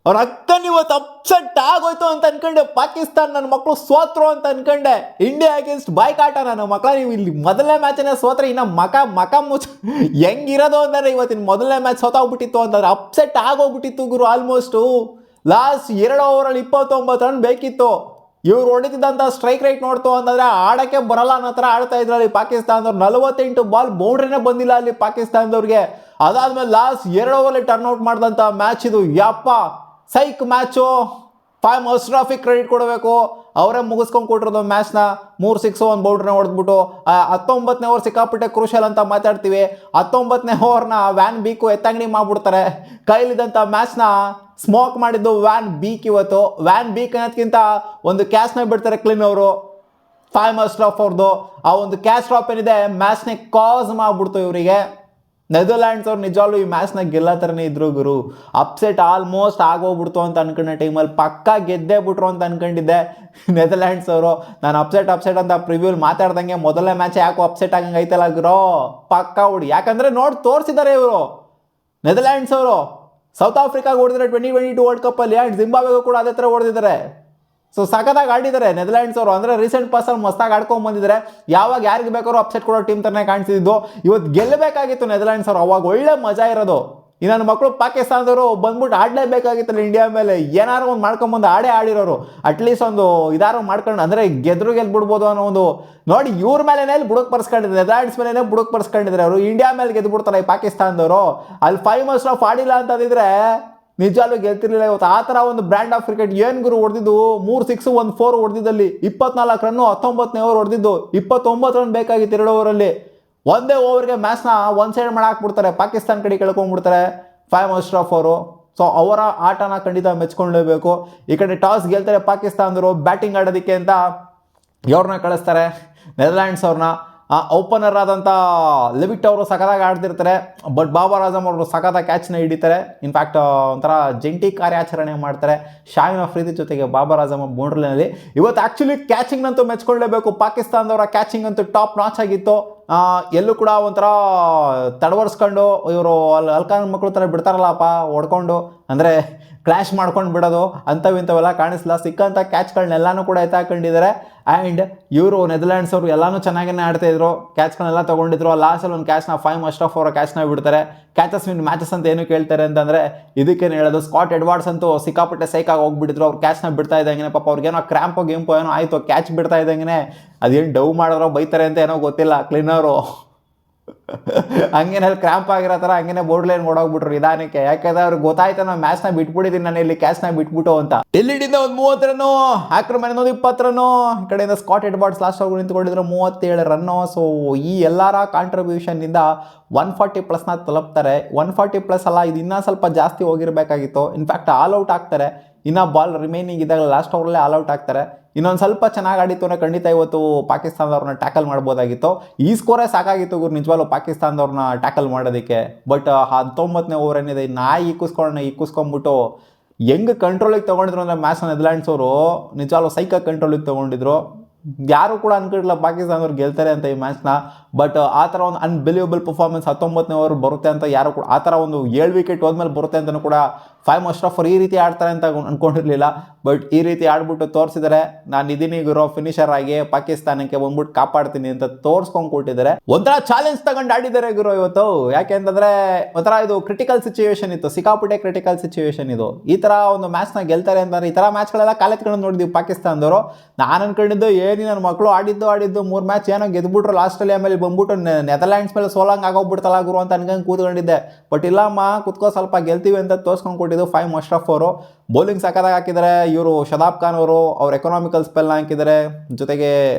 ಅವ್ರ ಅಕ್ಕನ ಇವತ್ತು ಅಪ್ಸೆಟ್ ಆಗೋಯ್ತು ಅಂತ ಅನ್ಕೊಂಡೆ. ಪಾಕಿಸ್ತಾನ ನನ್ನ ಮಕ್ಕಳು ಸೋತ್ರು ಅಂತ ಅನ್ಕೊಂಡೆ. India against boycott. ನನ್ನ ಮಕ್ಕಳ ನೀವು ಇಲ್ಲಿ ಮೊದಲನೇ ಮ್ಯಾಚನ್ನೇ ಸೋತ್ರೆ ಇನ್ನು ಮಕ ಮುಚ್ಚ ಹೆಂಗಿರೋದು ಅಂದರೆ ಇವತ್ತಿನ ಮೊದಲನೇ ಮ್ಯಾಚ್ ಸೋತಾಗ್ಬಿಟ್ಟಿತ್ತು ಅಂತಂದ್ರೆ ಅಪ್ಸೆಟ್ ಆಗೋಗ್ಬಿಟ್ಟಿತ್ತು ಗುರು. ಆಲ್ಮೋಸ್ಟು ಲಾಸ್ಟ್ 2 ಓವರಲ್ಲಿ 29 ರನ್ ಬೇಕಿತ್ತು. ಇವ್ರು ಹೊಡಿತಿದ್ದಂಥ ಸ್ಟ್ರೈಕ್ ರೇಟ್ ನೋಡ್ತು ಅಂತಂದರೆ ಆಡೋಕ್ಕೆ ಬರಲ್ಲ ಅನ್ನೋ ಥರ ಆಡ್ತಾ ಇದ್ರಲ್ಲಿ ಪಾಕಿಸ್ತಾನದವ್ರು. 48 ಬಾಲ್ ಬೌಂಡ್ರಿನೇ ಬಂದಿಲ್ಲ ಅಲ್ಲಿ ಪಾಕಿಸ್ತಾನದವ್ರಿಗೆ. ಅದಾದ್ಮೇಲೆ ಲಾಸ್ಟ್ 2 ಓವರಲ್ಲಿ ಟರ್ನ್ ಔಟ್ ಮಾಡಿದಂಥ ಮ್ಯಾಚ್ ಇದು. ಯಪ್ಪ ಸೈಕ್ ಮ್ಯಾಚು. ಫೈಮ್ ಅಶ್ರಫಿಗೆ ಕ್ರೆಡಿಟ್ ಕೊಡಬೇಕು. ಅವರೇ ಮುಗಿಸ್ಕೊಂಡು ಕೊಟ್ಟಿರೋದು ಮ್ಯಾಚ್ನ. 3 ಸಿಕ್ಸು 1 ಬೌಂಡ್ರಿನ ಹೊಡೆದ್ಬಿಟ್ಟು 19ನೇ ಓವರ್ ಸಿಕ್ಕಾಪಟ್ಟೆ ಕ್ರೂಷಲ್ ಅಂತ ಮಾತಾಡ್ತೀವಿ. 19ನೇ ಓವರ್ನ ವ್ಯಾನ್ ಬೀಕು ಎತ್ತಂಗಡಿ ಮಾಡ್ಬಿಡ್ತಾರೆ. ಕೈಲಿದ್ದಂಥ ಮ್ಯಾಚ್ನ ಸ್ಮೋಕ್ ಮಾಡಿದ್ದು ವ್ಯಾನ್ ಬೀಕ್. ಇವತ್ತು ವ್ಯಾನ್ ಬೀಕ್ ಅನ್ನೋದಕ್ಕಿಂತ ಒಂದು ಕ್ಯಾಚ್ನ ಬಿಡ್ತಾರೆ ಕ್ಲೀನ್ ಅವರು. ಫೈಮ್ ಅಶ್ರಫ್ ಅವ್ರದ್ದು ಆ ಒಂದು ಕ್ಯಾಚ್ ಡ್ರಾಪ್ ಏನಿದೆ ಮ್ಯಾಚ್ನೇ ಕಾಸ್ ಮಾಡಿಬಿಡ್ತು ಇವರಿಗೆ. ನೆದರ್ಲ್ಯಾಂಡ್ಸ್ ಅವ್ರು ನಿಜವಾಗ್ಲೂ ಈ ಮ್ಯಾಚ್ನ ಗೆಲ್ಲೋ ಥರನೇ ಇದ್ರು ಗುರು. ಅಪ್ಸೆಟ್ ಆಲ್ಮೋಸ್ಟ್ ಆಗೋಗ್ಬಿಡ್ತು ಅಂತ ಅನ್ಕೊಂಡೆ ಟೈಮಲ್ಲಿ. ಪಕ್ಕಾ ಗೆದ್ದೇ ಬಿಟ್ರು ಅಂತ ಅನ್ಕೊಂಡಿದ್ದೆ ನೆದರ್ಲ್ಯಾಂಡ್ಸ್ ಅವರು. ನಾನು ಅಪ್ಸೆಟ್ ಅಂತ ಪ್ರಿವ್ಯೂಲ್ ಮಾತಾಡ್ದಂಗೆ ಮೊದಲನೇ ಮ್ಯಾಚ್ ಯಾಕೋ ಅಪ್ಸೆಟ್ ಆಗಂಗೆ ಐತಲ್ಲ ಗುರು. ಪಕ್ಕಾ ಹೊಡಿ. ಯಾಕಂದರೆ ನೋಡಿ ತೋರಿಸಿದ್ದಾರೆ ಇವರು ನೆದರ್ಲ್ಯಾಂಡ್ಸ್ ಅವರು. ಸೌತ್ ಆಫ್ರಿಕಾಗೆ ಹೊಡೆದಿದ್ದಾರೆ 2022 ವರ್ಲ್ಡ್ ಕಪ್ಪಲ್ಲಿ. ಆ್ಯಂಡ್ ಜಿಂಬಾಬ್ವೆಗೂ ಕೂಡ ಅದೇ ಥರ ಹೊಡೆದಿದ್ದಾರೆ. ಸೊ ಸಖತ್ತಾಗಿ ಆಡಿದ್ದಾರೆ ನೆದರ್ಲ್ಯಾಂಡ್ಸ್ ಅವರು. ಅಂದರೆ ರೀಸೆಂಟ್ ಪಾಸಲ್ಲಿ ಮಸ್ತಾಗಿ ಆಡ್ಕೊಂಡು ಬಂದಿದ್ದಾರೆ. ಯಾವಾಗ ಯಾರಿಗೆ ಬೇಕಾದ್ರೂ ಅಪ್ಸೆಟ್ ಕೊಡೋ ಟೀಮ್ ಥರನೇ ಕಾಣಿಸಿದ್ದು. ಇವತ್ತು ಗೆಲ್ಲಬೇಕಾಗಿತ್ತು ನೆದರ್ಲ್ಯಾಂಡ್ಸ್ ಅವರು. ಅವಾಗ ಒಳ್ಳೆ ಮಜಾ ಇರೋದು. ಈ ನನ್ನ ಮಕ್ಕಳು ಪಾಕಿಸ್ತಾನದವರು ಬಂದ್ಬಿಟ್ಟು ಆಡಲೇಬೇಕಾಗಿತ್ತಲ್ಲ ಇಂಡಿಯಾ ಮೇಲೆ. ಏನಾರು ಒಂದು ಮಾಡ್ಕೊಂಬಂದು ಆಡಿರೋರು. ಅಟ್ಲೀಸ್ಟ್ ಒಂದು ಇದಾರು ಮಾಡ್ಕೊಂಡು ಅಂದರೆ ಗೆದ್ಬಿಡ್ಬೋದು ಅನ್ನೋ ಒಂದು ನೋಡಿ ಇವ್ರ ಮೇಲೇ ಬುಡಕ್ಕೆ ಬರ್ಸ್ಕೊಂಡಿದ್ದಾರೆ. ನೆದರ್ಲ್ಯಾಂಡ್ಸ್ ಮೇಲೇ ಬುಡಕ್ಕೆ ಬರ್ಸ್ಕೊಂಡಿದ್ದಾರೆ ಅವರು. ಇಂಡಿಯಾ ಮೇಲೆ ಗೆದ್ಬಿಡ್ತಾರೆ ಈ ಪಾಕಿಸ್ತಾನದವರು. ಅಲ್ಲಿ 5 ಅಶ್ರಫ್ ಆಡಿಲ್ಲ ಅಂತಂದಿದ್ರೆ ನಿಜಾಲು ಗೆಲ್ತಿರ್ಲಿಲ್ಲ ಇವತ್ತು. ಆ ಥರ ಒಂದು ಬ್ರ್ಯಾಂಡ್ ಆಫ್ ಕ್ರಿಕೆಟ್ ಏನು ಗುರು ಹೊಡೆದಿದ್ದು. 3 ಸಿಕ್ಸು 1 4 ಹೊಡೆದಿದ್ದಲ್ಲಿ 24 ರನ್ನು. 19ನೇ ಓವರ್ ಹೊಡೆದಿದ್ದು 29 ರನ್ ಬೇಕಾಗಿತ್ತು 2 ಓವರಲ್ಲಿ. ಒಂದೇ ಓವರ್ಗೆ ಮ್ಯಾಚ್ನ ಒನ್ ಸೈಡ್ ಮಾಡಾಕ್ಬಿಡ್ತಾರೆ. ಪಾಕಿಸ್ತಾನ ಕಡೆ ಕಳ್ಕೊಂಡ್ಬಿಡ್ತಾರೆ ಫೈಮ್ ಅಶ್ರಫ್ ಅವರು. ಸೊ ಅವರ ಆಟನ ಖಂಡಿತ ಮೆಚ್ಕೊಳ್ಳೇಬೇಕು. ಈ ಕಡೆ ಟಾಸ್ ಗೆಲ್ತಾರೆ ಪಾಕಿಸ್ತಾನದವರು. ಬ್ಯಾಟಿಂಗ್ ಆಡೋದಕ್ಕೆ ಅಂತ ಇವ್ರನ್ನ ಕಳಿಸ್ತಾರೆ ನೆದರ್ಲ್ಯಾಂಡ್ಸ್ ಅವ್ರನ್ನ. ಓಪನರ್ ಆದಂಥ ಲೆವಿಟ್ ಅವರು ಸಖತ್ತಾಗಿ ಆಡ್ತಿರ್ತಾರೆ. ಬಟ್ ಬಾಬರ್ ಆಜಮ್ ಅವರು ಸಖತ್ತಾಗಿ ಕ್ಯಾಚ್ನ ಹಿಡಿತಾರೆ. ಇನ್ಫ್ಯಾಕ್ಟ್ ಒಂಥರ ಜಂಟಿ ಕಾರ್ಯಾಚರಣೆ ಮಾಡ್ತಾರೆ ಶಾಹಿನ್ ಅಫ್ರಿದಿ ಜೊತೆಗೆ ಬಾಬರ್ ಆಜಮ್ ಬೌಂಡ್ರಿನಲ್ಲಿ. ಇವತ್ತು ಆ್ಯಕ್ಚುಲಿ ಕ್ಯಾಚಿಂಗ್ನಂತೂ ಮೆಚ್ಕೊಳ್ಳೇಬೇಕು. ಪಾಕಿಸ್ತಾನದವರ ಕ್ಯಾಚಿಂಗ್ ಅಂತೂ ಟಾಪ್ ನಾಚ್ ಆಗಿತ್ತು. ಎಲ್ಲೂ ಕೂಡ ಒಂಥರ ತಡವರ್ಸ್ಕೊಂಡು ಇವರು ಅಲ್ಕಾನ್ ಮಕ್ಕಳು ಥರ ಬಿಡ್ತಾರಲ್ಲಪ್ಪ ಹೊಡ್ಕೊಂಡು, ಅಂದರೆ ಕ್ಲಾಶ್ ಮಾಡ್ಕೊಂಡು ಬಿಡೋದು ಅಂಥವಿಂಥವೆಲ್ಲ ಕಾಣಿಸ್ಲಿಲ್ಲ. ಸಿಕ್ಕಂಥ ಕ್ಯಾಚ್ಗಳನ್ನೆಲ್ಲನೂ ಕೂಡ ಎತ್ತಾಕೊಂಡಿದ್ದಾರೆ. ಆ್ಯಂಡ್ ಇವರು ನೆದರ್ಲ್ಯಾಂಡ್ಸ್ ಅವರು ಎಲ್ಲನೂ ಚೆನ್ನಾಗೇ ಆಡ್ತಾಯಿದ್ರು. ಕ್ಯಾಚ್ಗಳನ್ನೆಲ್ಲ ತೊಗೊಂಡಿದ್ರು. ಲಾಸ್ಟಲ್ಲಿ ಒಂದು ಕ್ಯಾಚ್ನ ಫೈಮ್ ಅಶ್ರಫ್ ಅವರ ಕ್ಯಾಚ್ನ ಬಿಡ್ತಾರೆ. ಕ್ಯಾಚಸ್ ವಿನ್ ಮ್ಯಾಚಸ್ ಅಂತ ಏನು ಕೇಳ್ತಾರೆ ಅಂತಂದರೆ ಇದಕ್ಕೇನು ಹೇಳೋದು. ಸ್ಕಾಟ್ ಎಡ್ವರ್ಡ್ಸ್ ಅಂತೂ ಸಿಕ್ಕಾಪಟ್ಟೆ ಸೈಕಾಗಿ ಹೋಗ್ಬಿಟ್ಟಿದ್ರು. ಅವ್ರು ಕ್ಯಾಚ್ನ ಬಿಡ್ತಾ ಇದ್ದಂಗೆ ಪಾಪ ಅವ್ರಿಗೇನೋ ಕ್ರ್ಯಾಂಪೋ ಗೇಂಪೋ ಏನೋ ಆಯಿತು. ಕ್ಯಾಚ್ ಬಿಡ್ತಾ ಇದ್ದಂಗೆ ಅದೇನು ಡವ್ ಮಾಡಿದ್ರೋ ಬೈತಾರೆ ಅಂತ ಏನೋ ಗೊತ್ತಿಲ್ಲ ಕ್ಲೀನರು. ಹಂಗೇನಲ್ಲಿ ಕ್ರ್ಯಾಂಪ್ ಆಗಿರೋ ಥರ ಹಂಗೇನೆ ಬೋರ್ಡ್ ಲೈನ್ ಓಡೋಗ್ಬಿಟ್ರು ನಿಧಾನಕ್ಕೆ. ಯಾಕಂದ್ರೆ ಅವ್ರಿಗೆ ಗೊತ್ತಾಯ್ತು ನಾನು ಮ್ಯಾಚ್ನ ಬಿಟ್ಬಿಟ್ಟಿದ್ದೀನಿ, ನಾನು ಇಲ್ಲಿ ಕ್ಯಾಚ್ನ ಬಿಟ್ಬಿಟ್ಟು ಅಂತ. ಎಲ್ಲಿಂದ ಒಂದು 30 ರನ್ನು, ಆಕ್ರಮಣ 20 ರನ್ನು. ಈ ಕಡೆಯಿಂದ ಸ್ಕಾಟ್ ಎಡ್ವರ್ಡ್ಸ್ ಲಾಸ್ಟ್ ಓವರ್ ನಿಂತ್ಕೊಂಡಿದ್ರು 37 ರನ್ನು. ಸೊ ಈ ಎಲ್ಲರ ಕಾಂಟ್ರಿಬ್ಯೂಷನ್ನಿಂದ 140+ ತಲುಪ್ತಾರೆ. 140+ ಅಲ್ಲ, ಇದು ಇನ್ನೂ ಸ್ವಲ್ಪ ಜಾಸ್ತಿ ಹೋಗಿರಬೇಕಾಗಿತ್ತು. ಇನ್ಫ್ಯಾಕ್ಟ್ ಆಲ್ ಔಟ್ ಆಗ್ತಾರೆ. ಇನ್ನೂ ಬಾಲ್ ರಿಮೈನಿಂಗ್ ಇದ್ದಾಗ ಲಾಸ್ಟ್ ಓವರಲ್ಲೇ ಆಲ್ ಔಟ್ ಆಗ್ತಾರೆ. ಇನ್ನೊಂದು ಸ್ವಲ್ಪ ಚೆನ್ನಾಗಿ ಆಡಿತ್ತು ಅಂದರೆ ಖಂಡಿತ ಇವತ್ತು ಪಾಕಿಸ್ತಾನದವ್ರನ್ನ ಟ್ಯಾಕಲ್ ಮಾಡ್ಬೋದಾಗಿತ್ತು. ಈ ಸ್ಕೋರೇ ಸಾಕಾಗಿತ್ತು ಗುರು ನಿಜವಾಗ್ಲೂ ಪಾಕಿಸ್ತಾನದವ್ರನ್ನ ಟ್ಯಾಕಲ್ ಮಾಡೋದಕ್ಕೆ. ಬಟ್ 19ನೇ ಓವರ್ ಏನಿದೆ ನಾಯಿ ಇಕ್ಕಿಸ್ಕೊಂಡ್ಬಿಟ್ಟು ಹೆಂಗೆ ಕಂಟ್ರೋಲಿಗೆ ತೊಗೊಂಡಿದ್ರು ಅಂದರೆ ಮ್ಯಾಚ್ನ ನೆದರ್ಲ್ಯಾಂಡ್ಸ್ ಅವರು ನಿಜವಾಗ್ಲೂ ಸೈಕಾಗಿ ಕಂಟ್ರೋಲಿಗೆ ತೊಗೊಂಡಿದ್ರು. ಯಾರು ಕೂಡ ಅನ್ಕೊಂಡಿಲ್ಲ ಪಾಕಿಸ್ತಾನದವ್ರು ಗೆಲ್ತಾರೆ ಅಂತ ಈ ಮ್ಯಾಚ್ನ. ಬಟ್ ಆ ಥರ ಒಂದು ಅನ್ಬಿಲೀವಬಲ್ ಪರ್ಫಾರ್ಮೆನ್ಸ್ 19ನೇ ಓವರ್ ಬರುತ್ತೆ ಅಂತ ಯಾರು ಕೂಡ, ಆ ಥರ ಒಂದು 7 ವಿಕೆಟ್ ಹೋದ್ಮೇಲೆ ಬರುತ್ತೆ ಅಂತಲೂ ಕೂಡ ಫೈಮ್ ಅಶ್ರಫ್ ಅವ್ರು ಈ ರೀತಿ ಆಡ್ತಾರೆ ಅಂತ ಅಂದ್ಕೊಂಡಿರಲಿಲ್ಲ. ಬಟ್ ಈ ರೀತಿ ಆಡ್ಬಿಟ್ಟು ತೋರಿಸಿದರೆ ನಾನು ಇದೀನಿ ಗುರು ಫಿನಿಷರ್ ಆಗಿ ಪಾಕಿಸ್ತಾನಕ್ಕೆ ಬಂದ್ಬಿಟ್ಟು ಕಾಪಾಡ್ತೀನಿ ಅಂತ ತೋರಿಸ್ಕೊಂಡು ಕೊಟ್ಟಿದ್ದಾರೆ. ಒಂಥರ ಚಾಲೆಂಜ್ ತಗೊಂಡು ಆಡಿದ್ದಾರೆ ಗುರು ಇವತ್ತು. ಯಾಕೆ ಅಂತಂದರೆ ಒಂಥರ ಇದು ಕ್ರಿಟಿಕಲ್ ಸಿಚುವೇಶನ್ ಇತ್ತು, ಸಿಕ್ಕಾಪಟ್ಟೆ ಕ್ರಿಟಿಕಲ್ ಸಿಚುವೇಶನ್ ಇದು. ಈ ಥರ ಒಂದು ಮ್ಯಾಚ್ನ ಗೆಲ್ತಾರೆ ಅಂತಂದರೆ ಈ ಥರ ಮ್ಯಾಚ್ಗಳೆಲ್ಲ ಕಾಲೆತ್ಕೊಂಡು ನೋಡಿದ್ವಿ ಪಾಕಿಸ್ತಾನದವರು. ನಾನು ಅನ್ಕೊಂಡಿದ್ದು ಏನು ನನ್ನ ಮಕ್ಕಳು ಆಡಿದ್ದು 3 ಮ್ಯಾಚ್ ಏನೋ ಗೆದ್ಬಿಟ್ರು ಲಾಸ್ಟಲ್ಲಿ, ಆಮೇಲೆ ಬಂದ್ಬಿಟ್ಟು ನೆದರ್ಲ್ಯಾಂಡ್ಸ್ ಮೇಲೆ ಸೋಲಂಗೆ ಆಗೋಗ್ಬಿಡ್ತಲ್ಲ ಗುರು ಅಂತ ಅನ್ಕೊಂಡು ಕೂತ್ಕೊಂಡಿದ್ದೆ. ಬಟ್ ಇಲ್ಲಮ್ಮ ಕುತ್ಕೋ ಸ್ವಲ್ಪ ಗೆಲ್ತೀವಿ ಅಂತ ತೋರಿಸ್ಕೊಂಡು ಕೊಟ್ಟಿದ್ದು ಫೈಮ್ ಅಶ್ರಫ್ ಅವರು. ಬೌಲಿಂಗ್ ಸಕ್ಕತ್ತಾಗಿ ಹಾಕಿದ್ದಾರೆ ಇವರು. ಶದಾಬ್ ಖಾನ್ ಅವರು ಅವ್ರ ಎಕನಾಮಿಕಲ್ ಸ್ಪೆಲ್ನ ಹಾಕಿದ್ದಾರೆ. ಜೊತೆಗೆ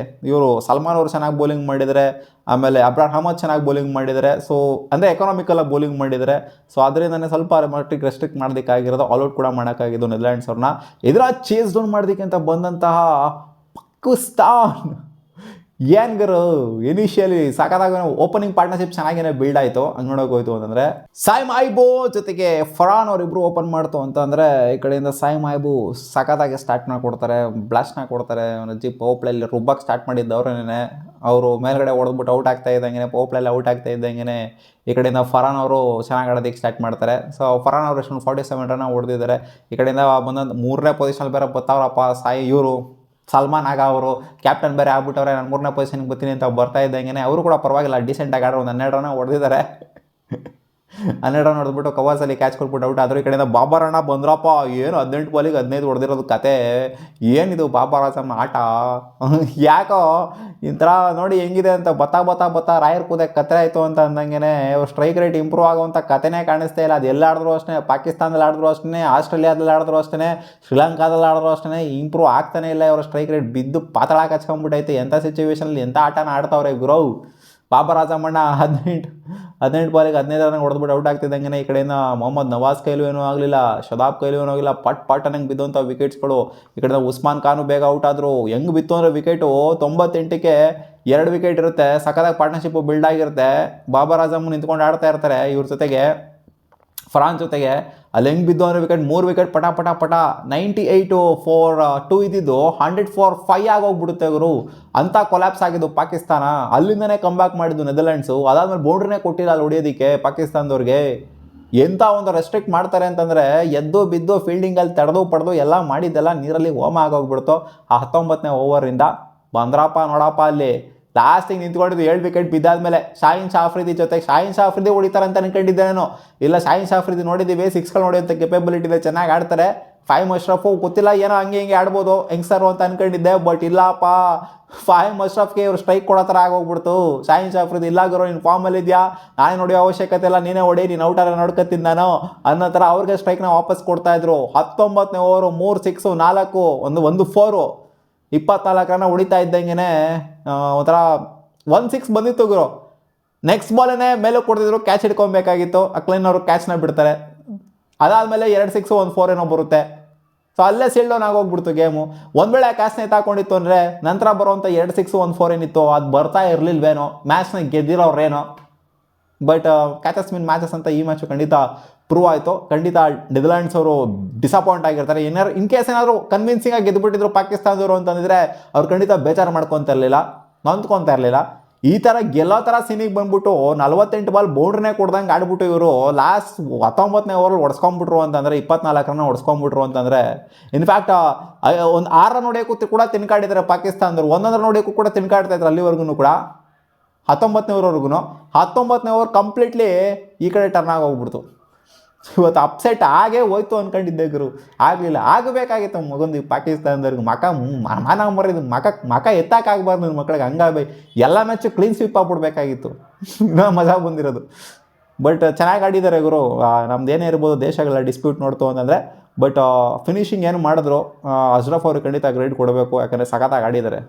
ಇವರು ಸಲ್ಮಾನ್ ಅವರು ಚೆನ್ನಾಗಿ ಬೌಲಿಂಗ್ ಮಾಡಿದ್ದಾರೆ. ಆಮೇಲೆ ಅಬ್ರಾರ್ ಅಹಮದ್ ಚೆನ್ನಾಗಿ ಬೌಲಿಂಗ್ ಮಾಡಿದ್ದಾರೆ. ಸೊ ಅಂದರೆ ಎಕನಾಮಿಕಲಾಗಿ ಬೌಲಿಂಗ್ ಮಾಡಿದ್ದಾರೆ. ಸೊ ಅದರಿಂದನೇ ಸ್ವಲ್ಪ ಮಟ್ಟಿಗೆ ರೆಸ್ಟ್ರಿಕ್ಟ್ ಮಾಡೋದಕ್ಕಾಗಿರೋದು, ಆಲ್ಔಟ್ ಕೂಡ ಮಾಡೋಕ್ಕಾಗಿದ್ದು ನೆದರ್ಲ್ಯಾಂಡ್ಸ್ ಅವ್ರನ್ನ. ಇದರ ಚೇಸ್ ಡೌನ್ ಮಾಡೋದಕ್ಕೆ ಅಂತ ಬಂದಂತಹ ಪಾಕಿಸ್ತಾನ್ ಏನ್ ಗುರು ಇನಿಷಿಯಲಿ ಸಾಕಾದಾಗ ಓಪನಿಂಗ್ ಪಾರ್ಟ್ನರ್ಶಿಪ್ ಚೆನ್ನಾಗೇನೆ ಬಿಲ್ಡ್ ಆಯಿತು. ಹಂಗೆ ನೋಡೋಕೆ ಹೋಯ್ತು ಅಂತಂದರೆ ಸಾಯ್ ಮಾಯ್ಬೋ ಜೊತೆಗೆ ಫರಾನ್ ಅವರಿಬ್ಬರು ಓಪನ್ ಮಾಡ್ತು ಅಂತಂದರೆ ಈ ಕಡೆಯಿಂದ ಸಾಯ್ ಮಾಯ್ಬು ಸಖತ್ತಾಗಿ ಸ್ಟಾರ್ಟ್ನ ಕೊಡ್ತಾರೆ, ಬ್ಲಾಸ್ಟ್ನ ಕೊಡ್ತಾರೆ. ಅವನಜ್ಜಿ ಪವರ್ ಪ್ಲೇಲಿ ರುಬ್ಬಕ್ಕೆ ಸ್ಟಾರ್ಟ್ ಮಾಡಿದ್ದವ್ರೇನೆ. ಅವರು ಮೇಲ್ಗಡೆ ಹೊಡೆದ್ಬಿಟ್ಟು ಔಟ್ ಆಗ್ತಾ ಇದ್ದಂಗೆ ಪವರ್ ಪ್ಲೇಲಿ ಔಟ್ ಆಗ್ತಾ ಇದ್ದಂಗೆ ಈ ಕಡೆಯಿಂದ ಫರಾನ್ ಅವರು ಚೆನ್ನಾಗಿ ಆಡೋದಕ್ಕೆ ಸ್ಟಾರ್ಟ್ ಮಾಡ್ತಾರೆ. ಸೊ ಫರಾನ್ ಅವರು ಎಷ್ಟು 47 ರನ್ ಹೊಡೆದಿದ್ದಾರೆ. ಈ ಕಡೆಯಿಂದ ಬಂದೊಂದು 3ನೇ ಪೊಸಿಷನ್ ಬೇರೆ ಬರ್ತಾವ್ರಪ್ಪ ಸಾಯಿ ಇವರು ಸಲ್ಮಾನ್ ಆಗ ಅವರು ಕ್ಯಾಪ್ಟನ್ ಬೇರೆ ಆಗ್ಬಿಟ್ಟವ್ರೆ, ನಾನು 3ನೇ ಪೊಸಿಷನ್ಗೆ ಬರ್ತೀನಿ ಅಂತ ಬರ್ತಾ ಇದ್ದಂಗೆ ಅವರು ಕೂಡ ಪರವಾಗಿಲ್ಲ ಡಿಸೆಂಟಾಗಿ ಆಡೋ ಒಂದು 12 ರನ್ ಹೊಡೆದಿದ್ದಾರೆ. 12 ರನ್ ಹೊಡೆದ್ಬಿಟ್ಟು ಕವಾಸಲ್ಲಿ ಕ್ಯಾಚ್ ಕೊಟ್ಬಿಟ್ಟು ಔಟ್ ಆದರೂ. ಈ ಕಡೆಯಿಂದ ಬಾಬರ್ ಅಣ್ಣ ಬಂದ್ರಪ್ಪ, ಏನು 18 ಬಾಲಿಗೆ 15 ಹೊಡೆದಿರೋದು ಕತೆ. ಏನಿದು ಬಾಬರ್ ಆಜಮ್ ಆಟ ಯಾಕೋ ಇಂಥರ ನೋಡಿ ಹೆಂಗಿದೆ ಅಂತ ಬತ್ತಾ ರಾಯರ್ ಕೂದೆ ಕತೆ ಆಯಿತು ಅಂತ ಅಂದಂಗೆ ಸ್ಟ್ರೈಕ್ ರೇಟ್ ಇಂಪ್ರೂವ್ ಆಗುವಂಥ ಕತೆನೇ ಕಾಣಿಸ್ತಾ ಇಲ್ಲ. ಅದು ಎಲ್ಲ ಆಡಿದ್ರು ಅಷ್ಟೇ, ಪಾಕಿಸ್ತಾನದಲ್ಲಿ ಆಡಿದ್ರು ಅಷ್ಟೇ, ಆಸ್ಟ್ರೇಲಿಯಾದಲ್ಲಿ ಆಡಿದ್ರು ಅಷ್ಟೇ, ಶ್ರೀಲಂಕಾದಲ್ಲಿ ಆಡಿದ್ರು ಅಷ್ಟೇ, ಇಂಪ್ರೂವ್ ಆಗ್ತಾನೆ ಇಲ್ಲ. ಇವರು ಸ್ಟ್ರೈಕ್ ರೇಟ್ ಬಿದ್ದು ಪಾತಳ ಕಚ್ಕೊಂಡ್ಬಿಟ್ಟೈತೆ. ಎಂಥ ಸಿಚುವೇಷನಲ್ಲಿ ಎಂಥ ಆಟನ ಆಡ್ತಾವ್ರೆ ಗುರು. ಬಾಬರ್ ಆಜಮ್ ಅಣ್ಣ 18 ಬಾಲಿಗೆ 15 ರನ್ ಹೊಡೆದ್ಬಿಟ್ಟು ಔಟ್ ಆಗ್ತಿದ್ದಂಗೆ ಈ ಕಡೆಯಿಂದ ಮೊಹಮ್ಮದ್ ನವಾಜ್ ಕೈಲೂ ಏನೂ ಆಗಲಿಲ್ಲ, ಶದಾಬ್ ಕೈಲೂ ಏನೂ ಆಗಿಲ್ಲ. ಪಟ್ ಅನ್ನಂಗೆ ಬಿದ್ದಂಥ ವಿಕೆಟ್ಸ್ಗಳು. ಈ ಕಡೆಯಿಂದ ಉಸ್ಮಾನ್ ಖಾನು ಬೇಗ ಔಟ್ ಆದರು. ಹೆಂಗೆ ಬಿತ್ತು ಅಂದರೆ ವಿಕೆಟು 98ಕ್ಕೆ 2 ವಿಕೆಟ್ ಇರುತ್ತೆ. ಸಖತ್ತಾಗಿ ಪಾರ್ಟ್ನರ್ಶಿಪ್ಪು ಬಿಲ್ಡ್ ಆಗಿರುತ್ತೆ. ಬಾಬರ್ ಆಜಮ್ ನಿಂತ್ಕೊಂಡು ಆಡ್ತಾ ಇರ್ತಾರೆ ಇವ್ರ ಜೊತೆಗೆ, ಫರಾನ್ ಜೊತೆಗೆ. ಅಲ್ಲಿ ಹೆಂಗೆ ಬಿದ್ದು ಅಂದರೆ ವಿಕೆಟ್ 3 ವಿಕೆಟ್ ಪಟ 98 ಫಾರ್ 2 ಇದ್ದಿದ್ದು 100 ಫಾರ್ 5 ಆಗೋಗ್ಬಿಡುತ್ತೆ ಗುರು. ಅಂಥ ಕೊಲ್ಯಾಪ್ಸ್ ಆಗಿದ್ದು ಪಾಕಿಸ್ತಾನ. ಅಲ್ಲಿಂದನೇ ಕಮ್ಬ್ಯಾಕ್ ಮಾಡಿದ್ದು ನೆದರ್ಲ್ಯಾಂಡ್ಸು. ಅದಾದ್ಮೇಲೆ ಬೌಂಡ್ರಿನೇ ಕೊಟ್ಟಿಲ್ಲ ಅಲ್ಲಿ ಹೊಡಿಯೋದಕ್ಕೆ ಪಾಕಿಸ್ತಾನದವ್ರಿಗೆ. ಎಂಥ ಒಂದು ರೆಸ್ಟ್ರಿಕ್ಟ್ ಮಾಡ್ತಾರೆ ಅಂತಂದರೆ ಎದ್ದು ಬಿದ್ದು ಫೀಲ್ಡಿಂಗಲ್ಲಿ ತಡೆದು ಪಡೆದು ಎಲ್ಲ ಮಾಡಿದ್ದೆಲ್ಲ ನೀರಲ್ಲಿ ಹೋಮ ಆಗೋಗ್ಬಿಡ್ತು. ಆ 19ನೇ ಓವರಿಂದ ಬಂದ್ರಪ್ಪ ನೋಡಪ್ಪ ಅಲ್ಲಿ ಲಾಸ್ಟಿಗೆ ನಿಂತ್ಕೊಂಡಿದ್ದು 7 ವಿಕೆಟ್ ಬಿದ್ದಾದ್ಮೇಲೆ ಶಾಹಿನ್ ಶಾಫ್ರಿದಿ ಜೊತೆಗೆ. ಶಾಹಿನ್ ಶಾಫ್ರಿದಿ ಹೊಡಿತಾರೆ ಅಂತ ಅನ್ಕೊಂಡಿದ್ದೆ ನಾನು. ಇಲ್ಲ, ಶಾಹಿನ್ ಶಾಫ್ರಿದಿ ನೋಡಿದ್ದೀವಿ, 6ಗಳು ಹೊಡೆಯೋಂಥ ಕೆಪಬಿಲಿಟಿ ಇದೆ, ಚೆನ್ನಾಗಿ ಆಡ್ತಾರೆ. ಫೈಮ್ ಅಶ್ರಫು ಗೊತ್ತಿಲ್ಲ, ಏನೋ ಹಂಗೆ ಆಡ್ಬೋದು ಯಂಗ್ಸ್ಟರು ಅಂತ ಅನ್ಕೊಂಡಿದ್ದೆ. ಬಟ್ ಇಲ್ಲಪ್ಪ, ಫೈಮ್ ಅಶ್ರಫ್ಗೆ ಇವರು ಸ್ಟ್ರೈಕ್ ಕೊಡೋ ಥರ ಆಗೋಗ್ಬಿಡ್ತು. ಶಾಹಿನ್ ಶಾಫ್ರಿದಿ ಇಲ್ಲ ಗುರು, ನೀನು ಫಾರ್ಮಲ್ಲಿ ಇದೆಯಾ, ನಾನೇ ನೋಡೋ ಅವಶ್ಯಕತೆ ಇಲ್ಲ, ನೀನೇ ಹೊಡಿ, ನೀನು ಔಟಾರ ನೋಡ್ಕೊತೀನಿ ನಾನು ಅನ್ನೋ ಥರ ಅವ್ರಿಗೆ ಸ್ಟ್ರೈಕ್ನ ವಾಪಸ್ ಕೊಡ್ತಾಯಿದ್ರು. 19ನೇ ಓವರು 3 6 4 ಒಂದು 4 24 ರನ್ ಹೊಡಿತಾ ಇದ್ದಂಗೆ ಒಂಥರ 1 6 ಬಂದಿತ್ತು ಗುರು. ನೆಕ್ಸ್ಟ್ ಬಾಲೇ ಮೇಲೆ ಕೊಡ್ತಿದ್ರು, ಕ್ಯಾಚ್ ಹಿಡ್ಕೊಬೇಕಾಗಿತ್ತು. ಅಕ್ಲೈನ್ ಅವರು ಕ್ಯಾಚ್ನ ಬಿಡ್ತಾರೆ. ಅದಾದಮೇಲೆ 2 6 1 4 ಏನೋ ಬರುತ್ತೆ. ಸೊ ಅಲ್ಲೇ ಸೀಲ್ ಡೌನ್ ಆಗೋಗ್ಬಿಡ್ತು ಗೇಮು. ಒಂದು ವೇಳೆ ಕ್ಯಾಚ್ನ ಎತ್ತಾಕೊಂಡಿತ್ತು ಅಂದರೆ ನಂತರ ಬರುವಂಥ 2 6 1 4 ಏನಿತ್ತು ಅದು ಬರ್ತಾ ಇರಲಿಲ್ವೇನೋ, ಮ್ಯಾಚ್ನ ಗೆದ್ದಿರೋರೇನೋ. ಬಟ್ ಕ್ಯಾಚಸ್ ಮೀನ್ ಮ್ಯಾಚಸ್ ಅಂತ ಈ ಮ್ಯಾಚು ಖಂಡಿತ ಪ್ರೂವ್ ಆಯಿತು. ಖಂಡಿತ ನೆದರ್ಲ್ಯಾಂಡ್ಸ್ ಅವರು ಡಿಸಪಾಯಿಂಟ್ ಆಗಿರ್ತಾರೆ. ಇನ್ ಕೇಸ್ ಏನಾದರೂ ಕನ್ವಿನ್ಸಿಂಗ್ ಆಗಿ ಗೆದ್ದುಬಿಟ್ಟಿದ್ರು ಪಾಕಿಸ್ತಾನದವರು ಅಂತಂದಿದ್ರೆ ಅವ್ರು ಖಂಡಿತ ಬೇಜಾರು ಮಾಡ್ಕೊತಾ ಇರಲಿಲ್ಲ, ನೊಂದ್ಕೊತಾ ಇರಲಿಲ್ಲ. ಈ ಥರ ಗೆಲ್ಲೋ ಥರ ಸೀನಿಗೆ ಬಂದ್ಬಿಟ್ಟು 48 ಬಾಲ್ ಬೌಂಡ್ರಿನೇ ಕೊಡ್ದಂಗೆ ಆಡ್ಬಿಟ್ಟು ಇವರು ಲಾಸ್ಟ್ 19ನೇ ಓವರಲ್ಲಿ ಹೊಡ್ಸ್ಕೊಂಡ್ಬಿಟ್ರು ಅಂತಂದರೆ 24 ರನ್ ಹೊಡ್ಸ್ಕೊಂಡ್ಬಿಟ್ರು ಅಂತಂದರೆ. ಇನ್ಫ್ಯಾಕ್ಟ್ ಒಂದು 6 ರನ್ ಹೊಡೆಯೋಕ್ಕೂ ಕೂಡ ತಿನ್ಕಾಡಿದ್ದಾರೆ ಪಾಕಿಸ್ತಾನದವರು. 11 ರನ್ ಹೊಡೆಯೋಕ್ಕೂ ಕೂಡ ತಿನ್ಕಾಡ್ತಾ ಇದ್ರು ಅಲ್ಲಿವರೆಗೂ ಕೂಡ. 19ನೇ ಓವರ್ವರೆಗೂ 19ನೇ ಓವರ್ ಕಂಪ್ಲೀಟ್ಲಿ ಈ ಕಡೆ ಟರ್ನ್ ಆಗೋಗ್ಬಿಡ್ತು. ಇವತ್ತು ಅಪ್ಸೆಟ್ ಆಗೇ ಹೋಯ್ತು ಅಂದ್ಕೊಂಡಿದ್ದೆ ಗುರು. ಆಗಲಿಲ್ಲ, ಆಗಬೇಕಾಗಿತ್ತು ಮಗೊಂದು ಪಾಕಿಸ್ತಾನದವ್ರಿಗೆ. ಮಾನ ಮರಿದು ಮಕ ಎತ್ತಕ್ಕಾಗಬಾರ್ದು ನನ್ನ ಮಕ್ಳಿಗೆ. ಹಂಗಾಗಿ ಎಲ್ಲ ಮ್ಯಾಚು ಕ್ಲೀನ್ ಸ್ವೀಪ್ ಆಗ್ಬಿಡ್ಬೇಕಾಗಿತ್ತು. ಇನ್ನೂ ಮಜಾ ಬಂದಿರೋದು. ಬಟ್ ಚೆನ್ನಾಗಿ ಆಡಿದ್ದಾರೆ ಗುರು. ನಮ್ದು ಏನೇ ಇರ್ಬೋದು ದೇಶಗಳ ಡಿಸ್ಪ್ಯೂಟ್ ನೋಡ್ತು ಅಂತಂದರೆ. ಬಟ್ ಫಿನಿಷಿಂಗ್ ಏನು ಮಾಡಿದ್ರು ಅಶ್ರಫ್ ಅವ್ರಿಗೆ ಖಂಡಿತ ಗ್ರೇಡ್ ಕೊಡಬೇಕು, ಯಾಕಂದರೆ ಸಖತ್ತಾಗಿ ಆಡಿದ್ದಾರೆ.